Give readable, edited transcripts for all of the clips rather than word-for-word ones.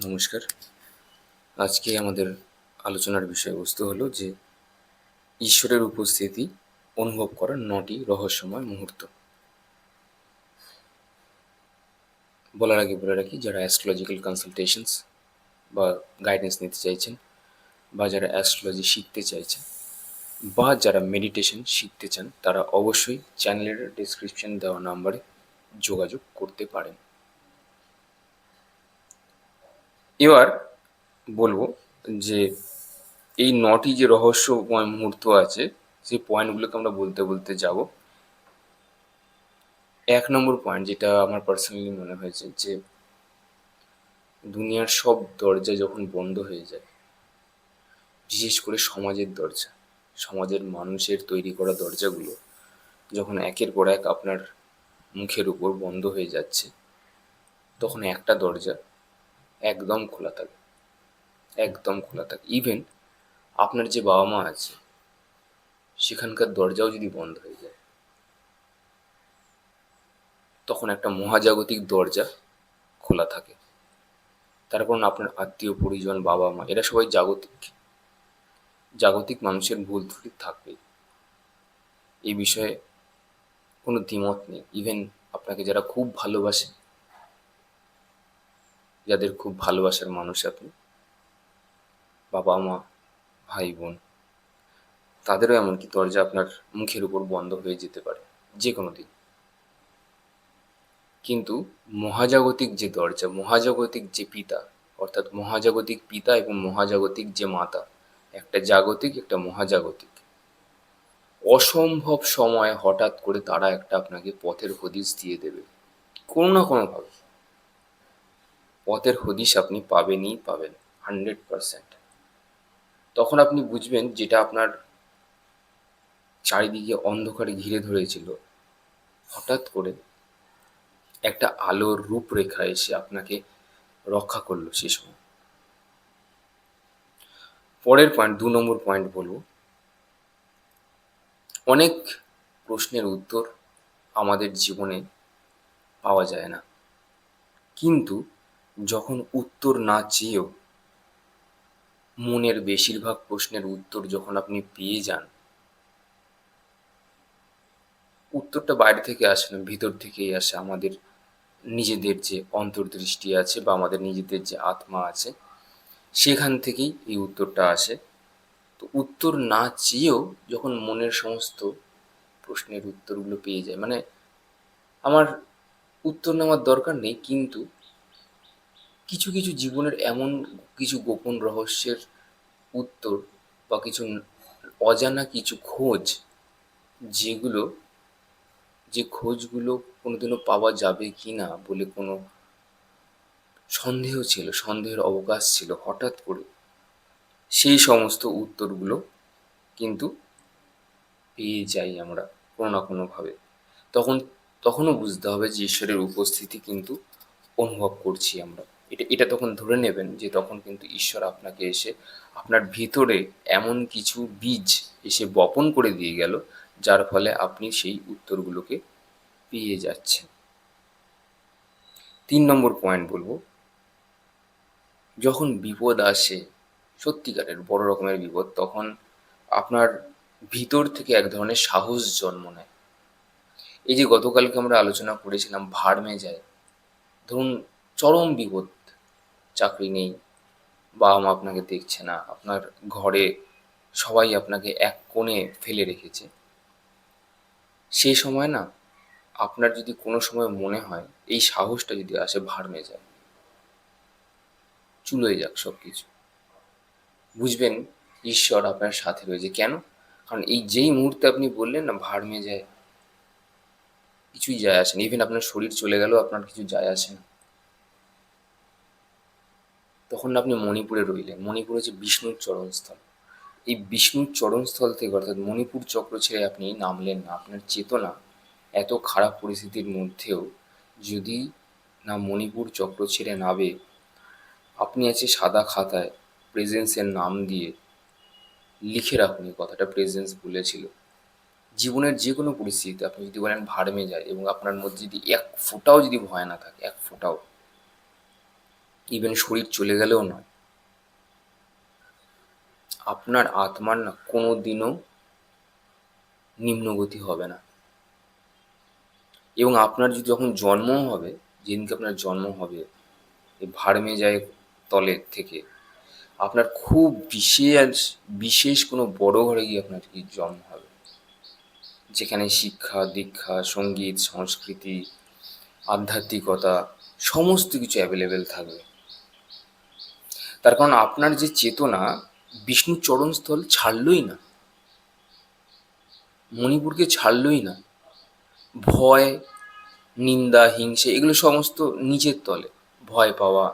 নমস্কার। আজকে আমাদের আলোচনার বিষয়বস্তু হলো যে ঈশ্বরের উপস্থিতি অনুভব করার ৯টি রহস্যময় মুহূর্ত। বলার আগে বলে রাখি, যারা অ্যাস্ট্রোলজিক্যাল কনসালটেশনস বা গাইডেন্স নিতে চাইছেন, বা যারা অ্যাস্ট্রোলজি শিখতে চাইছেন, বা যারা মেডিটেশন শিখতে চান, তারা অবশ্যই চ্যানেলের ডেসক্রিপশন দেওয়া নাম্বারে যোগাযোগ করতে পারেন। এবার বলবো যে এই ৯টি যে রহস্যময় মুহূর্ত আছে, সেই পয়েন্টগুলোকে আমরা বলতে বলতে যাব। ১ নম্বর পয়েন্ট, যেটা আমার পার্সোনালি মনে হয়েছে, যে দুনিয়ার সব দরজা যখন বন্ধ হয়ে যায়, বিশেষ করে সমাজের দরজা, সমাজের মানুষের তৈরি করা দরজাগুলো যখন একের পর এক আপনার মুখের উপর বন্ধ হয়ে যাচ্ছে, তখন একটা দরজা একদম খোলা থাকে, একদম খোলা থাকে। ইভেন আপনার যে বাবা মা আছে, সেখানকার দরজাও যদি বন্ধ হয়ে যায়, তখন একটা মহাজাগতিক দরজা খোলা থাকে। তার কারণ আপনার আত্মীয় পরিজন, বাবা মা, এরা সবাই জাগতিক, জাগতিক মানুষের ভুল ত্রুটি থাকবেই। এই বিষয়ে কোনো দ্বিমত নেই। ইভেন আপনাকে যারা খুব ভালোবাসে, যাদের খুব ভালোবাসার মানুষ আপনি, বাবা মা, ভাই বোন, তাদেরও এমনকি দরজা আপনার মুখের উপর বন্ধ হয়ে যেতে পারে যে কোনো দিন। কিন্তু মহাজাগতিক যে দরজা, মহাজাগতিক যে পিতা, অর্থাৎ মহাজাগতিক পিতা এবং মহাজাগতিক যে মাতা, একটা জাগতিক, একটা মহাজাগতিক, অসম্ভব সময়ে হঠাৎ করে তারা একটা আপনাকে পথের হদিশ দিয়ে দেবে। কোনো না কোনোভাবে পথের হদিশ আপনি পাবেনই পাবেন, 100%। তখন আপনি বুঝবেন যেটা আপনার চারিদিকে অন্ধকারে ঘিরে ধরেছিল, হঠাৎ করে একটা আলোর রূপরেখা এসে আপনাকে রক্ষা করলো সে সময়। পরের পয়েন্ট, ২ নম্বর পয়েন্ট বলবো, অনেক প্রশ্নের উত্তর আমাদের জীবনে পাওয়া যায় না, কিন্তু যখন উত্তর না চেয়েও মনের বেশিরভাগ প্রশ্নের উত্তর যখন আপনি পেয়ে যান, উত্তরটা বাইরে থেকে আসে না, ভিতর থেকেই আসে। আমাদের নিজেদের যে অন্তর্দৃষ্টি আছে বা আমাদের নিজেদের যে আত্মা আছে, সেখান থেকেই এই উত্তরটা আসে। তো উত্তর না চেয়েও যখন মনের সমস্ত প্রশ্নের উত্তরগুলো পেয়ে যায়, মানে আমার উত্তর নেওয়ার দরকার নেই, কিন্তু কিছু কিছু জীবনের এমন কিছু গোপন রহস্যের উত্তর বা কিছু অজানা কিছু খোঁজ, যেগুলো, যে খোঁজগুলো কোনোদিনও পাওয়া যাবে কি না বলে কোনো সন্দেহ ছিল, সন্দেহের অবকাশ ছিল, হঠাৎ করে সেই সমস্ত উত্তরগুলো কিন্তু পেয়ে যাই আমরা কোনো না কোনোভাবে। তখন তখনও বুঝতে হবে যে ঈশ্বরের উপস্থিতি কিন্তু অনুভব করছি আমরা। এটা এটা তখন ধরে নেবেন যে তখন কিন্তু ঈশ্বর আপনাকে এসে আপনার ভিতরে এমন কিছু বীজ এসে বপন করে দিয়ে গেল, যার ফলে আপনি সেই উত্তরগুলোকে পেয়ে যাচ্ছেন। ৩ নম্বর পয়েন্ট বলবো, যখন বিপদ আসে, সত্যিকারের বড় রকমের বিপদ, তখন আপনার ভিতর থেকে এক ধরনের সাহস জন্ম নেয়। এই যে গতকালকে আমরা আলোচনা করেছিলাম ভাড় মে যায়, ধরুন চরম বিপদ, চাকরি নেই, বাবা মা আপনাকে দেখছে না, আপনার ঘরে সবাই আপনাকে এক কোণে ফেলে রেখেছে। সেই সময় না, আপনার যদি কোনো সময় মনে হয়, এই সাহসটা যদি আসে, ভাড় মে যায়, চুলোয় যাক সব কিছু, বুঝবেন ঈশ্বর আপনার সাথে রয়েছে। কেন? কারণ এই যেই মুহূর্তে আপনি বললেন না ভাড় মে যায়, কিছুই যায় আসে না, ইভেন আপনার শরীর চলে গেলেও আপনার কিছু যায় আসে না, তখন আপনি মণিপুরে রইলেন। মণিপুর হচ্ছে বিষ্ণুর চরণস্থল। এই বিষ্ণুর চরণস্থল থেকে, অর্থাৎ মণিপুর চক্র ছেড়ে আপনি নামলেন না। আপনার চেতনা এত খারাপ পরিস্থিতির মধ্যেও যদি না মণিপুর চক্র ছেড়ে নামে, আপনি আছে সাদা খাতায় প্রেজেন্সের নাম দিয়ে লিখে রাখুন এই কথাটা, প্রেজেন্স বলেছিল। জীবনের যে কোনো পরিস্থিতিতে আপনি যদি বলেন ভাড়মে যায়, এবং আপনার মধ্যে যদি এক ফোঁটাও যদি ভয় না থাকে, এক ফোঁটাও, ইভেন শরীর চলে গেলেও নয়। আপনার আত্মার না কোনো দিনও নিম্নগতি হবে না। এবং আপনার যদি যখন জন্ম হবে, যেদিনকে আপনার জন্ম হবে এই ভাড়মে যায় তলের থেকে, আপনার খুব বিশেষ বিশেষ কোনো বড় ঘরে গিয়ে আপনার কি জন্ম হবে, যেখানে শিক্ষা দীক্ষা সঙ্গীত সংস্কৃতি আধ্যাত্মিকতা সমস্ত কিছু অ্যাভেলেবেল থাকবে। তার কারণ আপনার যে চেতনা বিষ্ণুর চরণস্থল ছাড়লই না, মণিপুরকে ছাড়লই না। ভয় নিন্দা হিংসে এগুলো সমস্ত নিচের তলে। ভয় পাওয়া,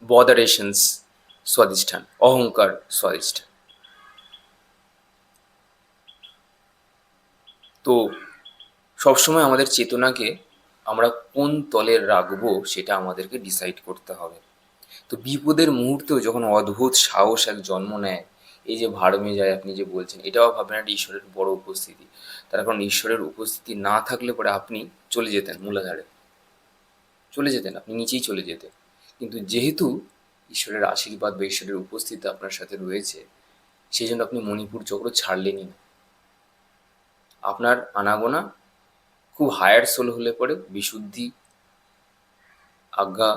বদারেশনস স্বাধিষ্ঠান, অহংকার স্বাধিষ্ঠান। তো সবসময় আমাদের চেতনাকে আমরা কোন তলে রাখবো সেটা আমাদেরকে ডিসাইড করতে হবে। তো বিপদের মুহূর্তেও যখন অদ্ভুত সাহস এক জন্ম নেয়, এই যে ভাড়মে যায় আপনি যে বলছেন, এটাও ভাববেন একটা ঈশ্বরের বড় উপস্থিতি। তার কারণ ঈশ্বরের উপস্থিতি না থাকলে পরে আপনি চলে যেতেন মূলাধারে, চলে যেতেন, আপনি নিচেই চলে যেতেন। কিন্তু যেহেতু ঈশ্বরের আশীর্বাদ বা ঈশ্বরের উপস্থিতি আপনার সাথে রয়েছে, সেই জন্য আপনি মণিপুর চক্র ছাড়লেনই না। আপনার আনাগোনা খুব হায়ার সোল হলে পরে বিশুদ্ধি, আজ্ঞা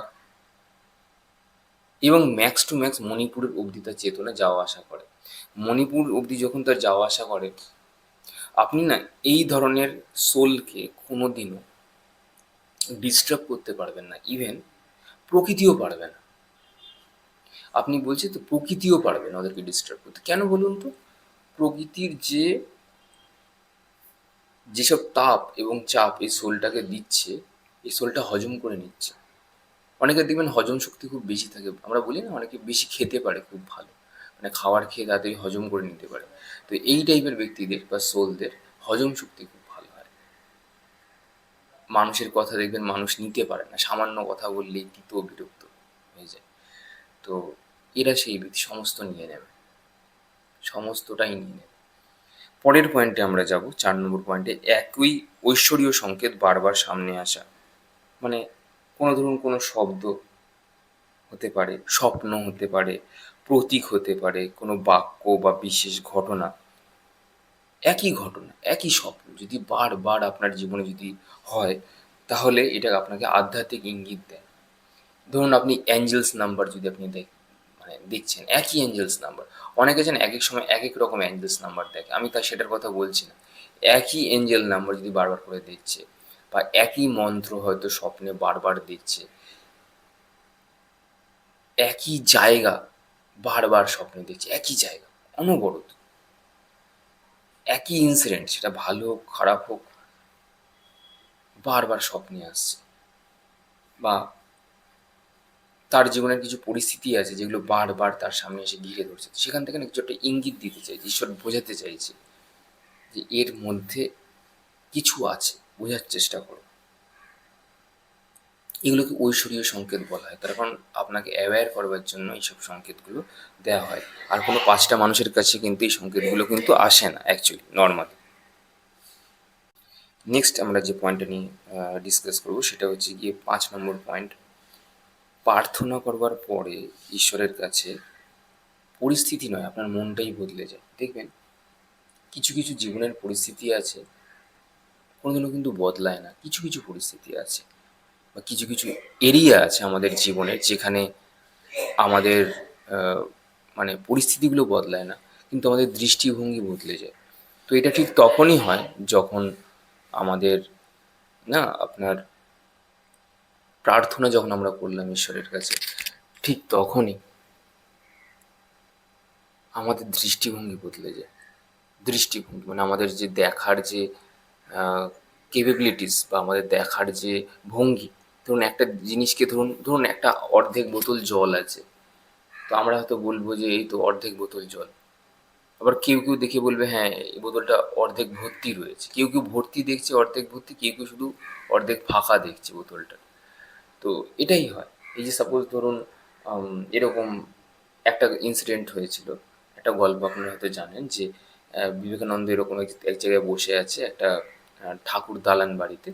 এবং ম্যাক্স টু ম্যাক্স মণিপুরের অবধি তার চেতনা যাওয়া আসা করে। মণিপুর অবধি যখন তার যাওয়া আসা করে, আপনি না এই ধরনের সোলকে কোনো দিনও ডিস্টার্ব করতে পারবেন না। ইভেন প্রকৃতিও পারবে না। আপনি বলছেন তো প্রকৃতিও পারবে না ওদেরকে ডিস্টার্ব করতে। কেন বলুন তো? প্রকৃতির যেসব তাপ এবং চাপ এই সোলটাকে দিচ্ছে, এই সোলটা হজম করে নিচ্ছে। অনেকের দেখবেন হজম শক্তি খুব বেশি থাকে। আমরা বলি না অনেকে বেশি খেতে পারে খুব ভালো, মানে খাবার খেয়ে তাড়াতাড়ি হজম করে নিতে পারে। তো এই টাইপের ব্যক্তিদের বা সোলদের হজম শক্তি খুব ভালো হয়। মানুষের কথা দেখবেন মানুষ নিতে পারে না, সামান্য কথা বললেই তিতো বিরক্ত হয়ে যায়। তো এরা সেই ব্যক্তি সমস্ত নিয়ে নেবে, সমস্তটাই নিয়ে নেবে। পরের পয়েন্টে আমরা যাব, 4 নম্বর পয়েন্টে। একই ঐশ্বরীয় সংকেত বারবার সামনে আসা, মানে কোনো ধরুন কোনো শব্দ হতে পারে, স্বপ্ন হতে পারে, প্রতীক হতে পারে, কোনো বাক্য বা বিশেষ ঘটনা, একই ঘটনা একই স্বপ্ন যদি বারবার আপনার জীবনে যদি হয়, তাহলে এটা আপনাকে আধ্যাত্মিক ইঙ্গিত দেয়। ধরুন আপনি অ্যাঞ্জেলস নাম্বার যদি আপনি মানে দেখছেন, একই অ্যাঞ্জেলস নাম্বার। অনেকে যেন এক এক সময় এক এক রকম অ্যাঞ্জেলস নাম্বার দেখে, আমি তা সেটার কথা বলছি না। একই এঞ্জেল নাম্বার যদি বারবার করে দেখছে, বা একই মন্ত্র হয়তো স্বপ্নে বারবার দেখছে, একই জায়গা বারবার স্বপ্নে দেখছে, একই জায়গা অনবরত, একই ইনসিডেন্ট, সেটা ভালো হোক খারাপ হোক, বারবার স্বপ্নে আসছে। বা তার জীবনের কিছু পরিস্থিতি আছে যেগুলো বারবার তার সামনে এসে ঘিরে ধরছে, সেখান থেকে না কিছু একটা ইঙ্গিত দিতে চাইছে, ঈশ্বর বোঝাতে চাইছে যে এর মধ্যে কিছু আছে, বোঝার চেষ্টা করো। এগুলোকে ঐশ্বরীয় সংকেত বলা হয়। তার কারণ আপনাকে অ্যাওয়্যার করবার জন্য এইসব সংকেতগুলো দেওয়া হয়। আর কোনো 5টা মানুষের কাছে কিন্তু এই সংকেতগুলো কিন্তু আসে না অ্যাকচুয়ালি, নর্মালি। নেক্সট আমরা যে পয়েন্টটা নিয়ে ডিসকাস করবো সেটা হচ্ছে গিয়ে 5 নম্বর পয়েন্ট। প্রার্থনা করবার পরে ঈশ্বরের কাছে পরিস্থিতি নয়, আপনার মনটাই বদলে যায়। দেখবেন কিছু কিছু জীবনের পরিস্থিতি আছে কোনোদিনও কিন্তু বদলায় না। কিছু কিছু পরিস্থিতি আছে বা কিছু কিছু এরিয়া আছে আমাদের জীবনের যেখানে আমাদের আহ, মানে পরিস্থিতিগুলো বদলায় না, কিন্তু আমাদের দৃষ্টিভঙ্গি বদলে যায়। তো এটা ঠিক তখনই হয় যখন আমাদের না আপনার প্রার্থনা যখন আমরা করলাম ঈশ্বরের কাছে, ঠিক তখনই আমাদের দৃষ্টিভঙ্গি বদলে যায়। দৃষ্টিভঙ্গি মানে আমাদের যে দেখার যে কেপেবিলিটিস বা আমাদের দেখার যে ভঙ্গি। ধরুন একটা জিনিসকে ধরুন ধরুন একটা অর্ধেক বোতল জল আছে, তো আমরা হয়তো বলবো যে এই তো অর্ধেক বোতল জল। আবার কেউ কেউ দেখে বলবে হ্যাঁ এই বোতলটা অর্ধেক ভর্তি রয়েছে। কেউ কেউ ভর্তি দেখছে অর্ধেক ভর্তি, কেউ কেউ শুধু অর্ধেক ফাঁকা দেখছে বোতলটা। তো এটাই হয়। এই যে সাপোজ ধরুন এরকম একটা ইনসিডেন্ট হয়েছিল, একটা গল্প আপনারা হয়তো জানেন যে বিবেকানন্দ এরকম এক জায়গায় বসে আছে একটা ঠাকুর দালান বাড়িতে।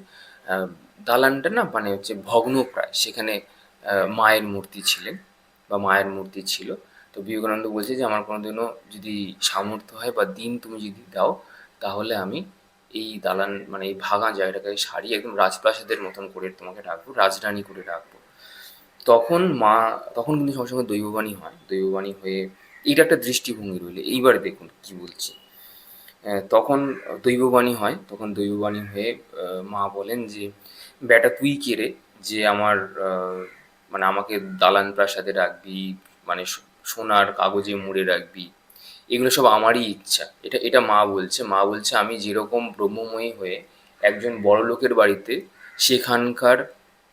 আহ, দালানটা না মানে হচ্ছে ভগ্নপ্রায়, সেখানে মায়ের মূর্তি ছিলেন বা মায়ের মূর্তি ছিল। তো বিবেকানন্দ বলছে যে আমার কোনোদিনও যদি সামর্থ্য হয় বা দিন তুমি যদি দাও, তাহলে আমি এই দালান মানে এই ভাঙা জায়গাটাকে সারিয়ে একদম রাজপ্রাসাদের মতন করে তোমাকে রাখবো, রাজরানী করে রাখবো। তখন মা তখন কিন্তু সঙ্গে সঙ্গে দৈববাণী হয়, দৈববাণী হয়ে এইটা একটা দৃষ্টিভঙ্গি রইলো। এইবার দেখুন কি বলছি। তখন দৈববাণী হয়, তখন দৈববাণী হয়ে মা বলেন যে বেটা তুই কে রে, যে আমার মানে আমাকে দালান প্রাসাদে রাখবি, মানে সোনার কাগজে মুড়ে রাখবি, এগুলো সব আমারই ইচ্ছা। এটা এটা মা বলছে। মা বলছে আমি যেরকম ব্রহ্মময়ী হয়ে একজন বড়লোকের বাড়িতে সেখানকার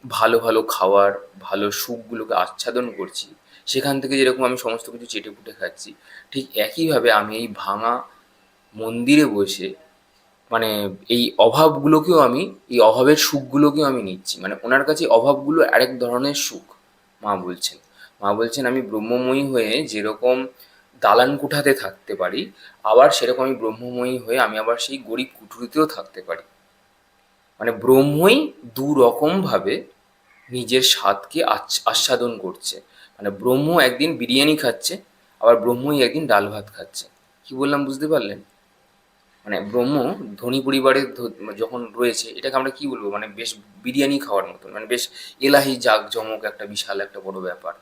ভালো ভালো খাওয়ার, ভালো সুখগুলোকে আচ্ছাদন করছি, সেখান থেকে যেরকম আমি সমস্ত কিছু চেটেপুটে খাচ্ছি, ঠিক একইভাবে আমি এই ভাঙা মন্দিরে বসে মানে এই অভাবগুলোকেও আমি, এই অভাবের সুখগুলোকেও আমি নিচ্ছি। মানে ওনার কাছে অভাবগুলো আরেক ধরনের সুখ। মা বলছেন, মা বলছেন আমি ব্রহ্মময়ী হয়ে যেরকম দালান কোঠাতে থাকতে পারি, আবার সেরকম আমি ব্রহ্মময়ী হয়ে আমি আবার সেই গরিব কুঠুরিতেও থাকতে পারি। মানে ব্রহ্মই দু রকমভাবে নিজের স্বাদকে আস্বাদন করছে। মানে ব্রহ্ম একদিন বিরিয়ানি খাচ্ছে, আবার ব্রহ্মই একদিন ডাল ভাত খাচ্ছে। কি বললাম বুঝতে পারলেন? মানে ব্রহ্ম ধনী পরিবারে যখন রয়েছে, এটাকে আমরা কি বলবো, মানে বেশ বিরিয়ানি খাওয়ার মতন, মানে বেশ এলাহি জাঁকজমক একটা বিশাল একটা বড় ব্যাপার।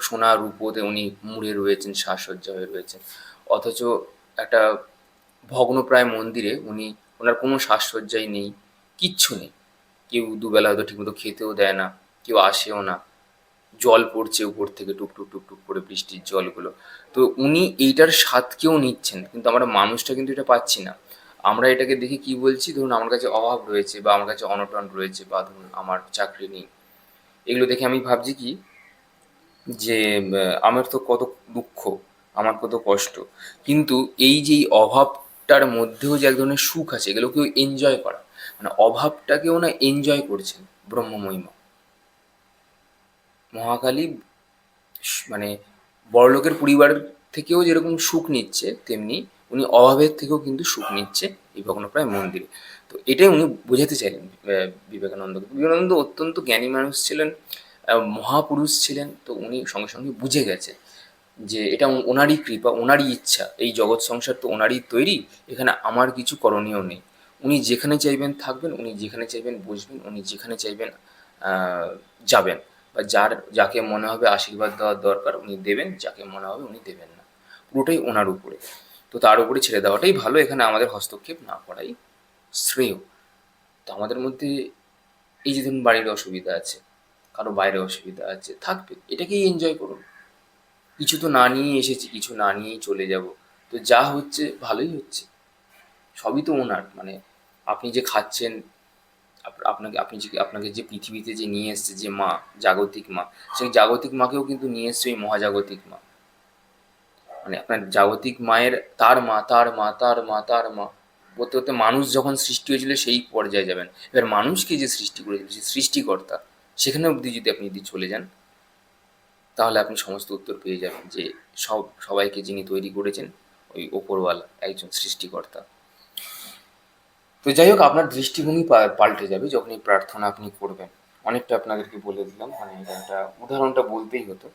সোনা রূপোতে উনি মুড়ে রয়েছেন, সাজসজ্জা হয়ে রয়েছেন। অথচ একটা ভগ্নপ্রায় মন্দিরে উনি, ওনার কোনো সাজসজ্জাই নেই, কিচ্ছু নেই। কেউ দুবেলা হয়তো ঠিকমতো খেতেও দেয় না, কেউ আসেও না, জল পড়ছে উপর থেকে টুপ টুপ টুপ টুপ করে, বৃষ্টির জলগুলো। তো উনি এইটার স্বাদকেও নিচ্ছেন, কিন্তু আমরা মানুষটা কিন্তু এটা পাচ্ছি না। আমরা এটাকে দেখে কি বলছি, ধরুন আমার কাছে অভাব রয়েছে বা আমার কাছে অনটন রয়েছে বা ধরুন আমার চাকরি নেই, এগুলো দেখে আমি ভাবছি কি যে আমার তো কত দুঃখ, আমার কত কষ্ট। কিন্তু এই যে এই অভাবটার মধ্যেও যে এক ধরনের সুখ আছে, এগুলোকেও এনজয় করা, মানে অভাবটাকেও না এনজয় করছেন ব্রহ্মমহিমা মহাকালী। মানে বড়লোকের পরিবার থেকেও যেরকম সুখ নিচ্ছে, তেমনি উনি অভাবের থেকেও কিন্তু সুখ নিচ্ছে এই ভগ্নপ্রায় মন্দিরে। তো এটাই উনি বোঝাতে চাইলেন বিবেকানন্দকে। বিবেকানন্দ অত্যন্ত জ্ঞানী মানুষ ছিলেন, মহাপুরুষ ছিলেন। তো উনি সঙ্গে সঙ্গে বুঝে গেছে যে এটা ওনারই কৃপা, ওনারই ইচ্ছা, এই জগৎ সংসার তো ওনারই তৈরি, এখানে আমার কিছু করণীয় নেই। উনি যেখানে চাইবেন থাকবেন, উনি যেখানে চাইবেন বসবেন, উনি যেখানে চাইবেন যাবেন, বা যাকে মনে হবে আশীর্বাদ দেওয়ার দরকার উনি দেবেন, যাকে মনে হবে উনি দেবেন না। পুরোটাই ওনার উপরে। তো তার উপরে ছেড়ে দেওয়াটাই ভালো, এখানে আমাদের হস্তক্ষেপ না করাই শ্রেয়। তো আমাদের মধ্যে এই যে ধরুন বাড়ির অসুবিধা আছে, কারো বাইরে অসুবিধা আছে, থাকবে, এটাকেই এনজয় করুন। কিছু তো না নিয়েই এসেছি, কিছু না নিয়েই চলে যাব। তো যা হচ্ছে ভালোই হচ্ছে, সবই তো ওনার। মানে আপনি যে খাচ্ছেন, আপনাকে যে পৃথিবীতে যে নিয়ে এসছে যে মা, জাগতিক মা, সেই জাগতিক মাকেও কিন্তু নিয়ে এসছে ওই মহাজাগতিক মা। মানে আপনার জাগতিক মায়ের, তার মা, তার মা, তার মা, তার মা, করতে করতে মানুষ যখন সৃষ্টি হয়েছিল সেই পর্যায়ে যাবেন। এবার মানুষকে যে সৃষ্টি করেছিল, সেই সৃষ্টিকর্তা, সেখানে অবধি যদি চলে যান, তাহলে আপনি সমস্ত উত্তর পেয়ে যাবেন যে সবাইকে যিনি তৈরি করেছেন, ওই ওপরওয়ালা একজন সৃষ্টিকর্তা। তো যাই হোক, আপনার দৃষ্টিভঙ্গি পাল্টে যাবে যখন এই প্রার্থনা আপনি করবেন। অনেকটা আপনাদেরকে বলে দিলাম, মানে এটা একটা উদাহরণটা বলতেই হতো।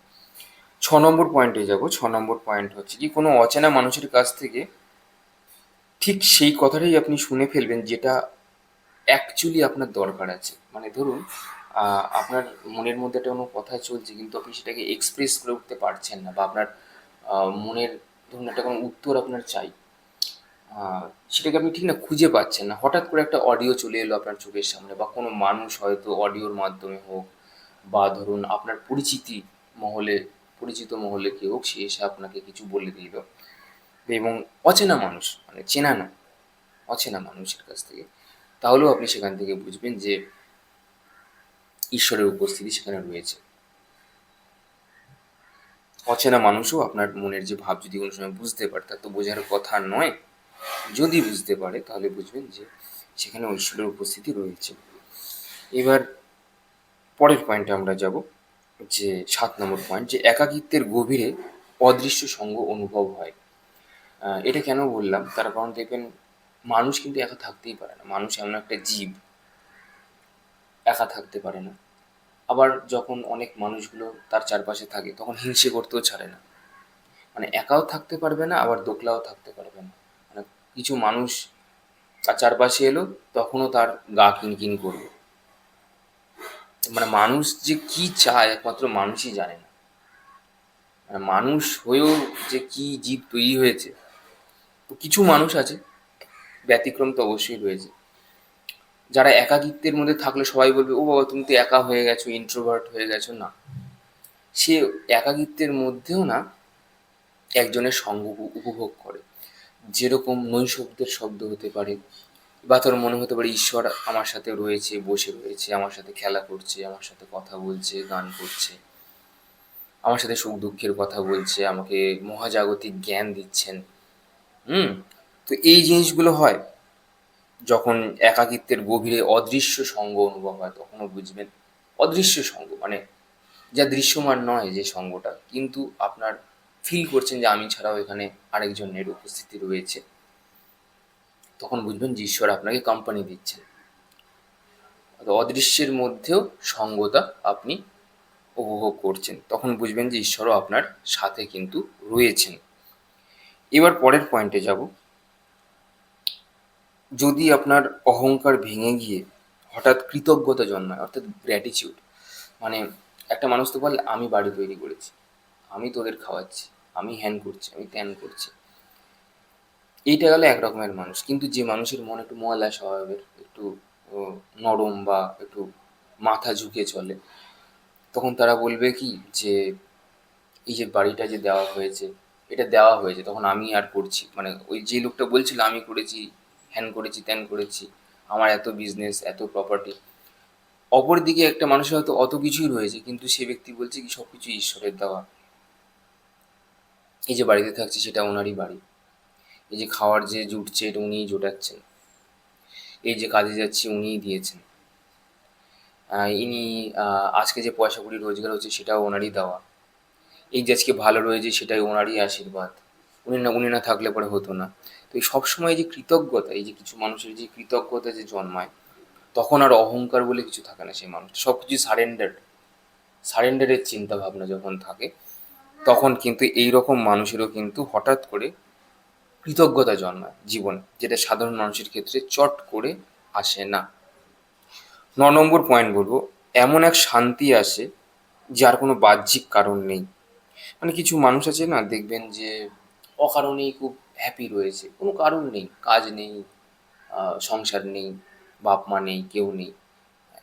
6 নম্বর পয়েন্টে যাব। 6 নম্বর পয়েন্ট হচ্ছে কি, কোনো অচেনা মানুষের কাছ থেকে ঠিক সেই কথাটাই আপনি শুনে ফেলবেন যেটা অ্যাকচুয়ালি আপনার দরকার আছে। মানে ধরুন আপনার মনের মধ্যে একটা কোনো কথা চলছে, কিন্তু আপনি সেটাকে এক্সপ্রেস করে উঠতে পারছেন না, বা আপনার মনের ধরুন একটা কোনো উত্তর আপনার চাই, সেটাকে আপনি ঠিক না খুঁজে পাচ্ছেন না। হঠাৎ করে একটা অডিও চলে এলো আপনার চোখের সামনে, বা কোনো মানুষ হয়তো অডিওর মাধ্যমে হোক, বা ধরুন আপনার মহলে পরিচিত মহলে কেউ হোক, সে এসে আপনাকে কিছু বলে দিল, এবং অচেনা মানুষ, মানে চেনা না, অচেনা মানুষের কাছ থেকে, তাহলেও আপনি সেখান থেকে বুঝবেন যে ঈশ্বরের উপস্থিতি সেখানে রয়েছে। অচেনা মানুষও আপনার মনের যে ভাব যদি কোনো সময় বুঝতে পারে, তার তো বোঝার কথা নয়। যদি বুঝতে পারে তাহলে বুঝবেন যে সেখানে ঈশ্বরের উপস্থিতি রয়েছে। এবার পরের পয়েন্টে আমরা যাব, যে 7 নম্বর পয়েন্ট, যে একাকিত্বের গভীরে অদৃশ্য সঙ্গ অনুভব হয়। এটা কেন বললাম, তার কারণ দেখবেন মানুষ কিন্তু একা থাকতেই পারে না। মানুষ এমন একটা জীব, একা থাকতে পারে না। আবার যখন অনেক মানুষগুলো তার চারপাশে থাকে তখন হিংসে করতেও ছাড়ে না। মানে একাও থাকতে পারবে না, আবার দোকলাও থাকতে পারবে না। মানে কিছু মানুষ তার চারপাশে এলো তখনও তার গা কিনকিন করবে। মানে মানুষ যে কি চায় একমাত্র মানুষই জানে না। মানে মানুষ হয়েও যে কি জীব তৈরি হয়েছে। তো কিছু মানুষ আছে, ব্যতিক্রম তো অবশ্যই রয়েছে, যারা একাকিত্বের মধ্যে থাকলে সবাই বলবে ও বাবা তুমি তো একা হয়ে গেছো, ইন্ট্রোভার্ট হয়ে গেছো। না, সে একাকিত্বের মধ্যেও না একজনের সঙ্গ উপভোগ করে। যেরকম নৈশব্দের শব্দ হতে পারে, বা তোর মনে হতে পারে ঈশ্বর আমার সাথে রয়েছে, বসে রয়েছে, আমার সাথে খেলা করছে, আমার সাথে কথা বলছে, গান করছে, আমার সাথে সুখ দুঃখের কথা বলছে, আমাকে মহাজাগতিক জ্ঞান দিচ্ছেন। হুম। তো এই জিনিসগুলো হয় যখন একাকিত্বের গভীরে অদৃশ্য সঙ্গ অনুভব হয়, তখনও বুঝবেন অদৃশ্য সঙ্গ মানে যা দৃশ্যমান নয় যে সঙ্গটা, কিন্তু আপনার ফিল করছেন যে আমি ছাড়াও এখানে আরেকজনের উপস্থিতি রয়েছে, তখন বুঝবেন যে ঈশ্বর আপনাকে কোম্পানি দিচ্ছেন। তো অদৃশ্যের মধ্যেও সঙ্গতা আপনি উপভোগ করছেন, তখন বুঝবেন যে ঈশ্বরও আপনার সাথে কিন্তু রয়েছেন। এবার পরের পয়েন্টে যাব। যদি আপনার অহংকার ভেঙে গিয়ে হঠাৎ কৃতজ্ঞতা জন্মায়, অর্থাৎ গ্র্যাটিচিউড, মানে একটা মানুষ তো বলে আমি বাড়ি তৈরি করেছি, আমি তোদের খাওয়াচ্ছি, আমি হ্যান করছি, আমি ত্যান করছি, এইটা গেল এক রকমের মানুষ। কিন্তু যে মানুষের মন একটু ময়লা স্বভাবের, একটু নরম বা একটু মাথা ঝুঁকে চলে, তখন তারা বলবে কি যে এই যে বাড়িটা যে দেওয়া হয়েছে, এটা দেওয়া হয়েছে তখন আমি আর করছি, মানে ওই যে লোকটা বলছিল আমি করেছি, হ্যান করেছি, ত্যান করেছি, আমার এত বিজনেস, এত প্রপার্টি। অপরদিকে একটা মানুষের হয়তো অত কিছুই রয়েছে, কিন্তু সে ব্যক্তি বলছে কি সব কিছু ঈশ্বরের দেওয়া। এই যে বাড়িতে থাকছি সেটা ওনারই বাড়ি, এই যে খাওয়ার যে জুটছে এটা উনিই জোটাচ্ছেন, এই যে কাজে যাচ্ছি উনিই দিয়েছেন, ইনি আজকে যে পয়সা কড়ি রোজগার হচ্ছে সেটাও ওনারই দেওয়া, এই যে আজকে ভালো রয়েছে সেটাই ওনারই আশীর্বাদ, উনি না থাকলে পরে হতো না। তো এই সবসময় যে কৃতজ্ঞতা, এই যে কিছু মানুষের যে কৃতজ্ঞতা যে জন্মায়, তখন আর অহংকার বলে কিছু থাকে না। সেই মানুষ সব কিছু সারেন্ডারের চিন্তা ভাবনা যখন থাকে, তখন কিন্তু এই রকম মানুষেরও কিন্তু হঠাৎ করে কৃতজ্ঞতা জন্মায় জীবনে, যেটা সাধারণ মানুষের ক্ষেত্রে চট করে আসে না। 9 নম্বর পয়েন্ট বলবো, এমন এক শান্তি আসে যার কোনো বাহ্যিক কারণ নেই। মানে কিছু মানুষ আছে না, দেখবেন যে অকারণেই খুব হ্যাপি রয়েছে, কোনো কারণ নেই, কাজ নেই, সংসার নেই, বাপ মা নেই, কেউ নেই,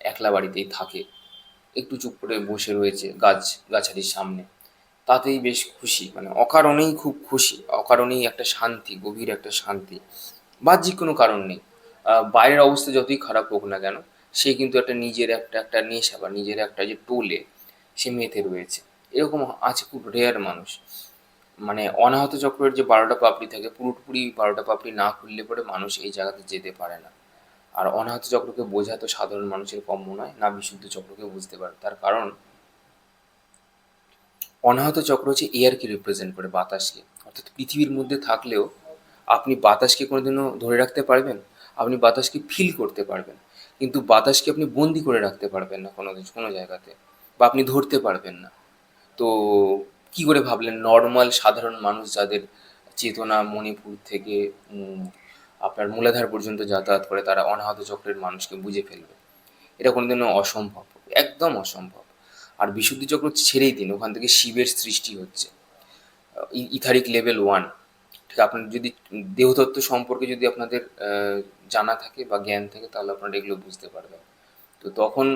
একলা বাড়িতেই থাকে, একটু চুপ করে বসে রয়েছে গাছালির সামনে, তাতেই বেশ খুশি, মানে অকারণেই খুব খুশি, অকারণেই একটা শান্তি, গভীর একটা শান্তি, বাহ্যিক কোনো কারণ নেই। বাইরের অবস্থা যতই খারাপ হোক না কেন, সে কিন্তু একটা নিজের একটা নেশা বা নিজের একটা যে টোলে সে মেতে রয়েছে। এরকম আছে খুব রেয়ার মানুষ। মানে অনাহত চক্রের যে 12টা পাপড়ি থাকে, পুরোপুরি 12টা পাপড়ি না খুললে পরে মানুষ এই জায়গাতে যেতে পারে না। আর অনাহত চক্রকে বোঝা তো সাধারণ মানুষের কম্য নয়, না বিশুদ্ধ চক্রকে বুঝতে পারে। তার কারণ অনাহত চক্র হচ্ছে এয়ারকে রিপ্রেজেন্ট করে, বাতাসকে। অর্থাৎ পৃথিবীর মধ্যে থাকলেও আপনি বাতাসকে কোনোদিনও ধরে রাখতে পারবেন, আপনি বাতাসকে ফিল করতে পারবেন, কিন্তু বাতাসকে আপনি বন্দি করে রাখতে পারবেন না কোনো জায়গাতে, বা আপনি ধরতে পারবেন না। তো কি করে ভাবলেন নর্মাল সাধারণ মানুষ যাদের চেতনা মণিপুর থেকে আপনার মূলাধার পর্যন্ত যাতায়াত করে, তারা অনাহত চক্রের মানুষকে বুঝে ফেলবে? এটা কোনোদিনও অসম্ভব, একদম অসম্ভব। আর বিশুদ্ধি চক্র ছেড়েই দিন, ওখান থেকে শিবের সৃষ্টি হচ্ছে, ইথারিক লেভেল 1। ঠিক আপনার যদি দেহতত্ত্ব সম্পর্কে যদি আপনাদের জানা থাকে বা জ্ঞান থাকে, তাহলে আপনারা এগুলো বুঝতে পারবেন। তো তখন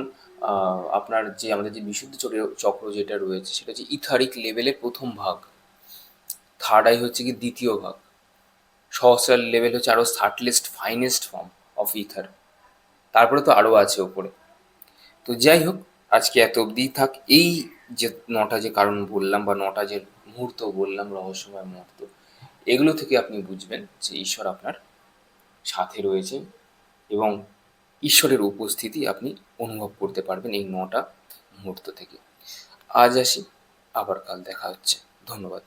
আপনার যে আমাদের যে বিশুদ্ধ চক্র যেটা রয়েছে, সেটা হচ্ছে ইথারিক লেভেলের প্রথম ভাগ, থার্ড আই হচ্ছে কি দ্বিতীয় ভাগ, সহস্রার লেভেল হচ্ছে আরও সাটলেস্ট ফাইনেস্ট ফর্ম অফ ইথার, তারপরে তো আরও আছে ওপরে। তো যাই হোক, আজকে এত অবধিই থাক। এই যে 9টা যে কারণ বললাম বা 9টা যে মুহূর্ত বললাম, রহস্যময় মুহূর্ত, এগুলো থেকে আপনি বুঝবেন যে ঈশ্বর আপনার সাথে রয়েছে, এবং ঈশ্বরের উপস্থিতি আপনি অনুভব করতে পারবেন এই 9টা মুহূর্ত থেকে। আজ আসি, আবার কাল দেখা হচ্ছে। ধন্যবাদ।